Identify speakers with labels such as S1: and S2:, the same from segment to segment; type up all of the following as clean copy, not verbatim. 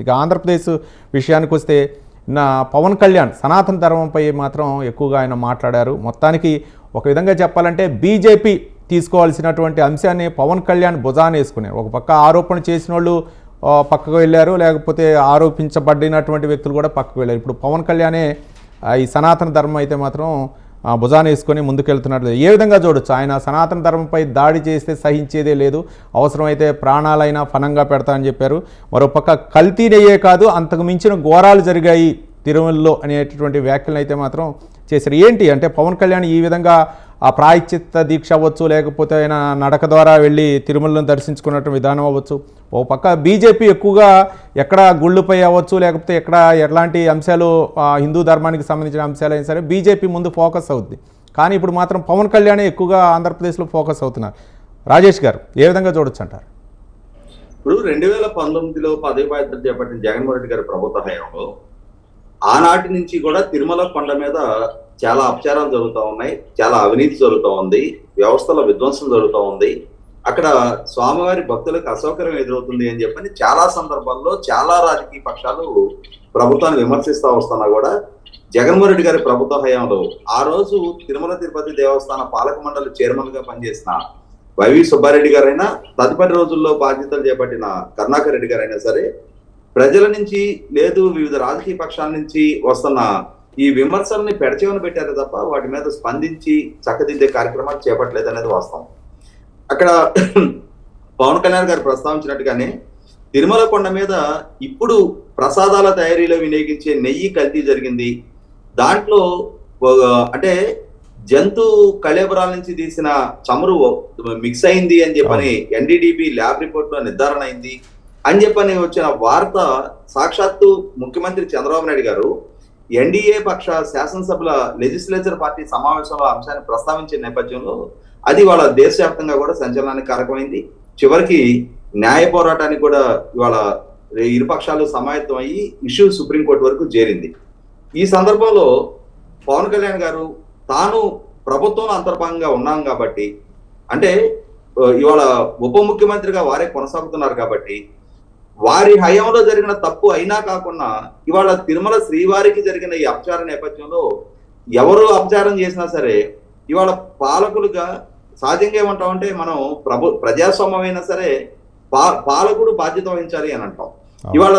S1: ఇక ఆంధ్రప్రదేశ్ విషయానికి వస్తే నా పవన్ కళ్యాణ్ సనాతన ధర్మంపై మాత్రం ఎక్కువగా ఆయన మాట్లాడారు. మొత్తానికి ఒక విధంగా చెప్పాలంటే బీజేపీ తీసుకోవాల్సినటువంటి అంశాన్ని పవన్ కళ్యాణ్ భుజాన వేసుకున్నారు. ఒక పక్క ఆరోపణ చేసిన వాళ్ళు పక్కకు వెళ్ళారు, లేకపోతే ఆరోపించబడినటువంటి వ్యక్తులు కూడా పక్కకు వెళ్ళారు. ఇప్పుడు పవన్ కళ్యాణే ఈ సనాతన ధర్మం అయితే మాత్రం భుజాన వేసుకొని ముందుకెళ్తున్నట్లు ఏ విధంగా చూడొచ్చు? ఆయన సనాతన ధర్మంపై దాడి చేస్తే సహించేదే లేదు, అవసరమైతే ప్రాణాలైనా ఫనంగా పెడతామని చెప్పారు. మరోపక్క కల్తీనయ్యే కాదు అంతకు మించిన ఘోరాలు జరిగాయి తిరుమలలో అనేటటువంటి వ్యాఖ్యలను అయితే మాత్రం చేశారు. ఏంటి అంటే పవన్ కళ్యాణ్ ఈ విధంగా ఆ ప్రాయశ్చిత్త దీక్ష అవ్వచ్చు, లేకపోతే ఆయన నడక ద్వారా వెళ్ళి తిరుమలను దర్శించుకున్నటువంటి విధానం అవ్వచ్చు. ఓ పక్క బీజేపీ ఎక్కువగా ఎక్కడ గుళ్ళుపై అవ్వచ్చు, లేకపోతే ఎక్కడ ఎట్లాంటి అంశాలు హిందూ ధర్మానికి సంబంధించిన అంశాలు అయినా సరే బీజేపీ ముందు ఫోకస్ అవుద్ది. కానీ ఇప్పుడు మాత్రం పవన్ కళ్యాణ్ ఎక్కువగా ఆంధ్రప్రదేశ్లో ఫోకస్ అవుతున్నారు. రాజేష్ గారు ఏ విధంగా చూడొచ్చు అంటారు?
S2: ఇప్పుడు 2019లో పదవి బాధ్యతలు చేపట్టిన జగన్మోహన్ రెడ్డి గారి ప్రభుత్వ హయాంలో ఆనాటి నుంచి కూడా తిరుమల కొండ మీద చాలా అపచారాలు జరుగుతూ ఉన్నాయి, చాలా అవినీతి జరుగుతూ ఉంది, వ్యవస్థల విధ్వంసం జరుగుతూ ఉంది, అక్కడ స్వామివారి భక్తులకు అసౌకర్యం ఎదురవుతుంది అని చెప్పని చాలా సందర్భాల్లో చాలా రాజకీయ పక్షాలు ప్రభుత్వాన్ని విమర్శిస్తూ వస్తున్నా కూడా జగన్మోహన్ రెడ్డి గారి ప్రభుత్వ హయాంలో ఆ రోజు తిరుమల తిరుపతి దేవస్థాన పాలక మండలి చైర్మన్ గా పనిచేసిన వైవి సుబ్బారెడ్డి గారైనా, తదుపరి రోజుల్లో బాధ్యతలు చేపట్టిన కరుణాకర్ రెడ్డి గారైనా సరే ప్రజల నుంచి లేదు వివిధ రాజకీయ పక్షాల నుంచి వస్తున్న ఈ విమర్శల్ని పెడచెవిన పెట్టారు తప్ప వాటి మీద స్పందించి చక్కదిద్దే కార్యక్రమాలు చేపట్టలేదు అనేది వాస్తవం. అక్కడ పవన్ కళ్యాణ్ గారు ప్రస్తావించినట్టుగానే తిరుమల కొండ మీద ఇప్పుడు ప్రసాదాల తయారీలో వినియోగించే నెయ్యి కల్తీ జరిగింది. దాంట్లో అంటే జంతు కళేబరాల నుంచి తీసిన చమురు మిక్స్ అయింది అని చెప్పని ఎన్డీడీబీ ల్యాబ్ రిపోర్ట్ లో నిర్ధారణ అయింది అని చెప్పని వచ్చిన వార్త సాక్షాత్తు ముఖ్యమంత్రి చంద్రబాబు నాయుడు గారు ఎన్డీఏ పక్ష శాసనసభల లెజిస్లేచర్ పార్టీ సమావేశంలో అంశాన్ని ప్రస్తావించిన నేపథ్యంలో అది వాళ్ళ దేశవ్యాప్తంగా కూడా సంచలనానికి కారకమైంది. చివరికి న్యాయ పోరాటానికి కూడా ఇవాళ ఇరుపక్షాలు సమాయత్తం అయ్యి ఇష్యూ సుప్రీంకోర్టు వరకు చేరింది. ఈ సందర్భంలో పవన్ కళ్యాణ్ గారు తాను ప్రభుత్వంలో అంతర్భాగంగా ఉన్నాం కాబట్టి, అంటే ఇవాళ ఉప ముఖ్యమంత్రిగా వారే కొనసాగుతున్నారు కాబట్టి వారి హయాంలో జరిగిన తప్పు అయినా కాకుండా ఇవాళ తిరుమల శ్రీవారికి జరిగిన ఈ అపచార నేపథ్యంలో ఎవరు అపచారం చేసినా సరే ఇవాళ పాలకులుగా సహజంగా ఏమంటామంటే మనం ప్రజాస్వామ్యం అయినా సరే పాలకుడు బాధ్యత వహించాలి అని అంటాం. ఇవాళ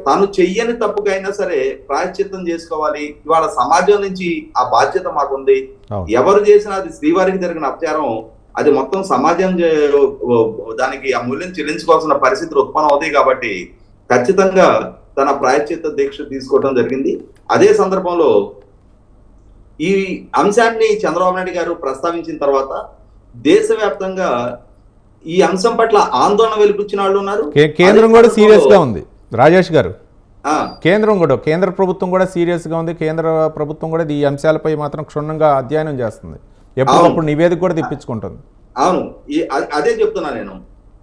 S2: తను చెయ్యని తప్పుకైనా సరే ప్రాయశ్చిత్తం చేసుకోవాలి. ఇవాళ సమాజం నుంచి ఆ బాధ్యత మాకుంది. ఎవరు చేసినా అది శ్రీవారికి జరిగిన అపచారం అది మొత్తం సమాజం దానికి ఆ మూల్యం చెల్లించుకోవాల్సిన పరిస్థితులు ఉత్పన్నం అవుతాయి కాబట్టి ఖచ్చితంగా తన ప్రాయశ్చిత్త దీక్ష తీసుకోవడం జరిగింది. అదే సందర్భంలో ఈ అంశాన్ని చంద్రబాబు నాయుడు గారు ప్రస్తావించిన తర్వాత దేశవ్యాప్తంగా ఈ అంశం పట్ల ఆందోళన వెలిపించిన వాళ్ళు ఉన్నారు.
S1: కేంద్రం కూడా సీరియస్ గా ఉంది రాజేష్ గారు. కేంద్ర ప్రభుత్వం కూడా సీరియస్ గా ఉంది. కేంద్ర ప్రభుత్వం కూడా ఈ అంశాలపై మాత్రం క్షుణ్ణంగా అధ్యయనం చేస్తుంది, ఎప్పటికప్పుడు నివేదిక కూడా తెప్పించుకుంటుంది.
S2: అవును, అదే చెప్తున్నా నేను.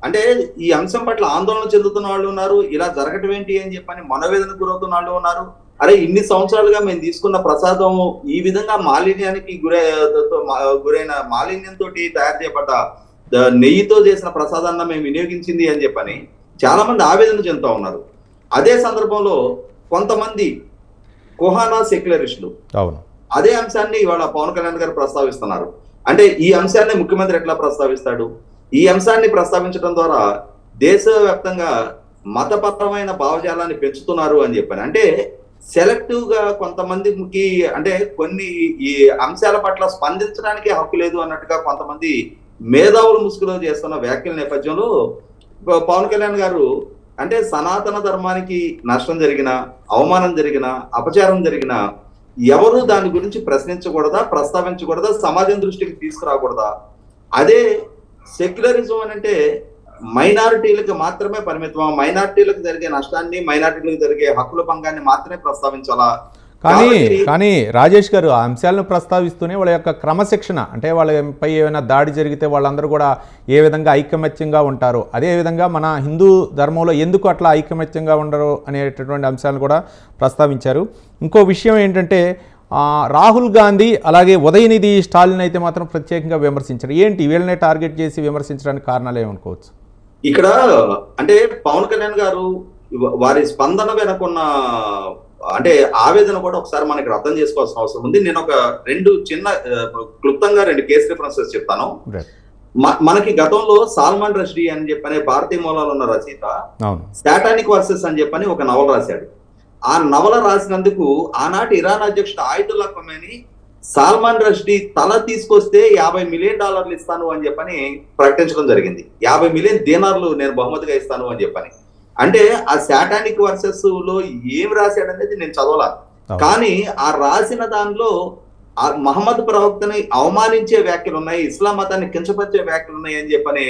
S2: అంటే ఈ అంశం పట్ల ఆందోళన చెందుతున్న వాళ్ళు ఉన్నారు, ఇలా జరగటం ఏంటి అని చెప్పని మనోవేదనకు గురవుతున్న వాళ్ళు ఉన్నారు. అరే ఇన్ని సంవత్సరాలుగా మేము తీసుకున్న ప్రసాదం ఈ విధంగా మాలిన్యానికి గురైన మాలిన్యంతో తయారు చేయబడ్డ నెయ్యితో చేసిన ప్రసాదాన్ని మేము వినియోగించింది అని చెప్పని చాలా మంది ఆవేదన చెందుతూ ఉన్నారు. అదే సందర్భంలో కొంతమంది కుహానా సెక్యులరిస్టులు అదే అంశాన్ని ఇవాళ పవన్ కళ్యాణ్ గారు ప్రస్తావిస్తున్నారు. అంటే ఈ అంశాన్ని ముఖ్యమంత్రి ఎట్లా ప్రస్తావిస్తాడు? ఈ అంశాన్ని ప్రస్తావించడం ద్వారా దేశవ్యాప్తంగా మతపరమైన భావజాలాన్ని పెంచుతున్నారు అని చెప్పాను. అంటే సెలెక్టివ్ గా కొంతమందికి అంటే కొన్ని ఈ అంశాల పట్ల స్పందించడానికి హక్కు లేదు అన్నట్టుగా కొంతమంది మేధావులు ముసుగులో చేస్తున్న వ్యాఖ్యల నేపథ్యంలో పవన్ కళ్యాణ్ గారు అంటే సనాతన ధర్మానికి నష్టం జరిగిన, అవమానం జరిగిన, అపచారం జరిగిన ఎవరు దాని గురించి ప్రశ్నించకూడదా, ప్రస్తావించకూడదా, సమాజం దృష్టికి తీసుకురాకూడదా? అదే సెక్యులరిజం అని అంటే మైనారిటీలకు మాత్రమే పరిమితం, మైనారిటీలకు జరిగే నష్టాన్ని, మైనారిటీలకు జరిగే హక్కుల భంగాన్ని మాత్రమే ప్రస్తావించాలా?
S1: కానీ రాజేష్ గారు ఆ అంశాలను ప్రస్తావిస్తూనే వాళ్ళ యొక్క క్రమశిక్షణ, అంటే వాళ్ళపై ఏమైనా దాడి జరిగితే వాళ్ళందరూ కూడా ఏ విధంగా ఐకమత్యంగా ఉంటారు, అదేవిధంగా మన హిందూ ధర్మంలో ఎందుకు అట్లా ఐకమత్యంగా ఉండరు అనేటటువంటి అంశాలను కూడా ప్రస్తావించారు. ఇంకో విషయం ఏంటంటే రాహుల్ గాంధీ అలాగే ఉదయనిధి స్టాలిన్ అయితే మాత్రం ప్రత్యేకంగా విమర్శించారు. ఏంటి వీళ్ళనే టార్గెట్ చేసి విమర్శించడానికి కారణాలు ఏమనుకోవచ్చు?
S2: ఇక్కడ అంటే పవన్ కళ్యాణ్ గారు వారి స్పందన వెనకున్న అంటే ఆవేదన కూడా ఒకసారి మనకి అర్థం చేసుకోవాల్సిన అవసరం ఉంది. నేను ఒక క్లుప్తంగా 2 కేసు రిఫరెన్సెస్ చెప్తాను. మనకి గతంలో సాల్మాన్ రష్డీ అని చెప్పనే భారతీయ మూలాలు ఉన్న రచయిత సాటానిక్ వర్సెస్ అని చెప్పని ఒక నవల రాశాడు. ఆ నవల రాసినందుకు ఆనాటి ఇరాన్ అధ్యక్షుడు ఆయితుల్లా ఖొమైనీ సాల్మాన్ రష్డీ తల తీసుకొస్తే $50 మిలియన్ ఇస్తాను అని చెప్పని ప్రకటించడం జరిగింది. 50 మిలియన్ దీనార్లు నేను బహుమతిగా ఇస్తాను అని చెప్పని. అంటే ఆ సాటానిక్ వర్సెస్ లో ఏం రాశాడనేది నేను చదవలా, కానీ ఆ రాసిన దానిలో ఆ మహమ్మద్ ప్రవక్తని అవమానించే వ్యాఖ్యలు ఉన్నాయి, ఇస్లాం మతాన్ని కించపరిచే వ్యాఖ్యలు ఉన్నాయి అని చెప్పని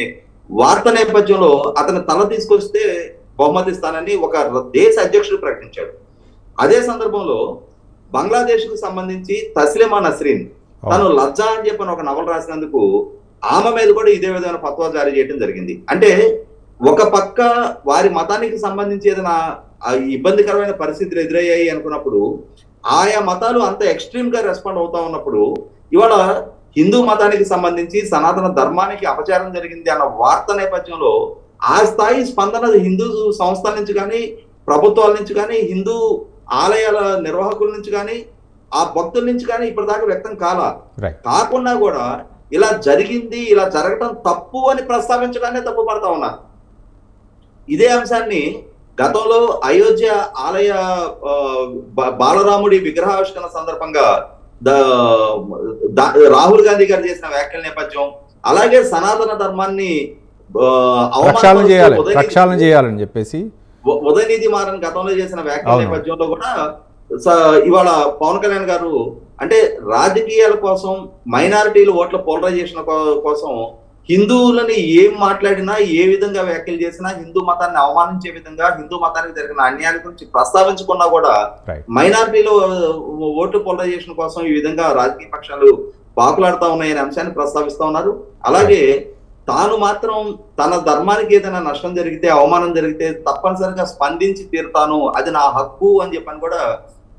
S2: వార్త నేపథ్యంలో అతను తల తీసుకొస్తే బహుమతి ఇస్తానని ఒక దేశ అధ్యక్షుడు ప్రకటించాడు. అదే సందర్భంలో బంగ్లాదేశ్ కు సంబంధించి తస్లిమా నస్రీన్ తను లజ్జా అని చెప్పని ఒక నవల రాసినందుకు ఆమె మీద కూడా ఇదే విధమైన ఫత్వా జారీ చేయడం జరిగింది. అంటే ఒక పక్క వారి మతానికి సంబంధించి ఏదైనా ఇబ్బందికరమైన పరిస్థితులు ఎదురయ్యాయి అనుకున్నప్పుడు ఆయా మతాలు అంత ఎక్స్ట్రీమ్ గా రెస్పాండ్ అవుతా ఉన్నప్పుడు ఇవాళ హిందూ మతానికి సంబంధించి సనాతన ధర్మానికి అపచారం జరిగింది అన్న వార్త నేపథ్యంలో ఆ స్థాయి స్పందన హిందూ సంస్థల నుంచి కానీ, ప్రభుత్వాల నుంచి కానీ, హిందూ ఆలయాల నిర్వాహకుల నుంచి కానీ, ఆ భక్తుల నుంచి కానీ ఇప్పటిదాకా వ్యక్తం కాకుండా కూడా ఇలా జరిగింది, ఇలా జరగటం తప్పు అని ప్రస్తావించడానే తప్పు పడతా ఉన్నారు. ఇదే అంశాన్ని గతంలో అయోధ్య ఆలయ బాలరాముడి విగ్రహావిష్కరణ సందర్భంగా రాహుల్ గాంధీ గారు చేసిన వ్యాఖ్యల నేపథ్యం, అలాగే సనాతన ధర్మాన్ని
S1: ప్రక్షాళన చేయాలని చెప్పేసి
S2: ఉదయనిధి మారన్ గతంలో చేసిన వ్యాఖ్యల నేపథ్యంలో కూడా ఇవాళ పవన్ కళ్యాణ్ గారు అంటే రాజకీయాల కోసం, మైనారిటీల ఓట్ల పోలరైజేషన్ కోసం హిందువులని ఏం మాట్లాడినా, ఏ విధంగా వ్యాఖ్యలు చేసినా, హిందూ మతాన్ని అవమానించే విధంగా, హిందూ మతానికి జరిగిన అన్యాయాల గురించి ప్రస్తావించకుండా కూడా మైనారిటీలో ఓటు పోలరైజేషన్ కోసం ఈ విధంగా రాజకీయ పక్షాలు పాకులాడుతా ఉన్నాయనే అంశాన్ని ప్రస్తావిస్తా ఉన్నారు. అలాగే తాను మాత్రం తన ధర్మానికి ఏదైనా నష్టం జరిగితే, అవమానం జరిగితే తప్పనిసరిగా స్పందించి తీరుతాను, అది నా హక్కు అని చెప్పని కూడా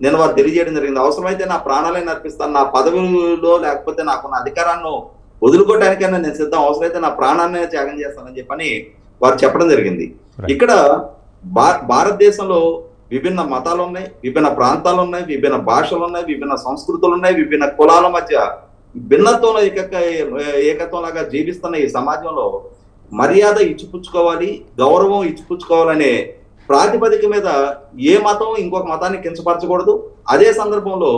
S2: నేను వారు తెలియజేయడం జరిగింది. అవసరమైతే నా ప్రాణాలైనా అర్పిస్తాను, నా పదవిలో లేకపోతే నాకున్న అధికారాన్ని వదులుకోవడానికైనా నేను సిద్ధం, అవసరమైతే నా ప్రాణాన్ని త్యాగం చేస్తానని చెప్పని వారు చెప్పడం జరిగింది. ఇక్కడ భారతదేశంలో విభిన్న మతాలు ఉన్నాయి, విభిన్న ప్రాంతాలు ఉన్నాయి, విభిన్న భాషలు ఉన్నాయి, విభిన్న సంస్కృతులు ఉన్నాయి, విభిన్న కులాల మధ్య భిన్నత్వంలో ఏకత్వంలాగా జీవిస్తున్న ఈ సమాజంలో మర్యాద ఇచ్చిపుచ్చుకోవాలి, గౌరవం ఇచ్చిపుచ్చుకోవాలనే ప్రాతిపదిక మీద ఏ మతం ఇంకొక మతాన్ని కించపరచకూడదు. అదే సందర్భంలో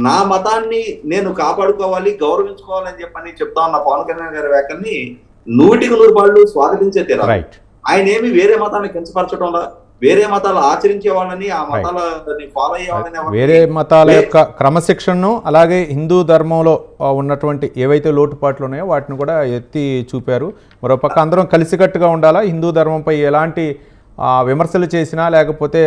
S2: నా మతాన్ని నేను కాపాడుకోవాలి, గౌరవించుకోవాలని చెప్పని చెప్తా ఉన్న పవన్ కళ్యాణ్ గారి వ్యాఖ్యల్ని 100% స్వాగతించే తీరాలి. ఆయన ఏమి వేరే మతాన్ని కించపరచడంలా, వేరే మతాలు ఆచరించే వాళ్ళని, ఆ మతాలని ఫాలో అయ్యే వాళ్ళని,
S1: వేరే మతాల యొక్క క్రమశిక్షణను, అలాగే హిందూ ధర్మంలో ఉన్నటువంటి ఏవైతే లోటుపాట్లు ఉన్నాయో వాటిని కూడా ఎత్తి చూపారు. మరోపక్క అందరం కలిసికట్టుగా ఉండాలా, హిందూ ధర్మంపై ఎలాంటి విమర్శలు చేసినా లేకపోతే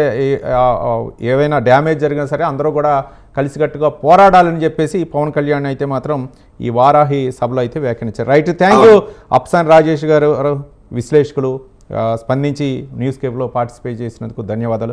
S1: ఏవైనా డ్యామేజ్ జరిగినా సరే అందరూ కూడా కలిసికట్టుగా పోరాడాలని చెప్పేసి పవన్ కళ్యాణ్ అయితే మాత్రం ఈ వారాహి సభలో అయితే వ్యాఖ్యానించారు. Right, thank you Epson Rajesh గారు, విశ్లేషకులు స్పందించి న్యూస్ కేబ్లో పార్టిసిపేట్ చేసినందుకు ధన్యవాదాలు.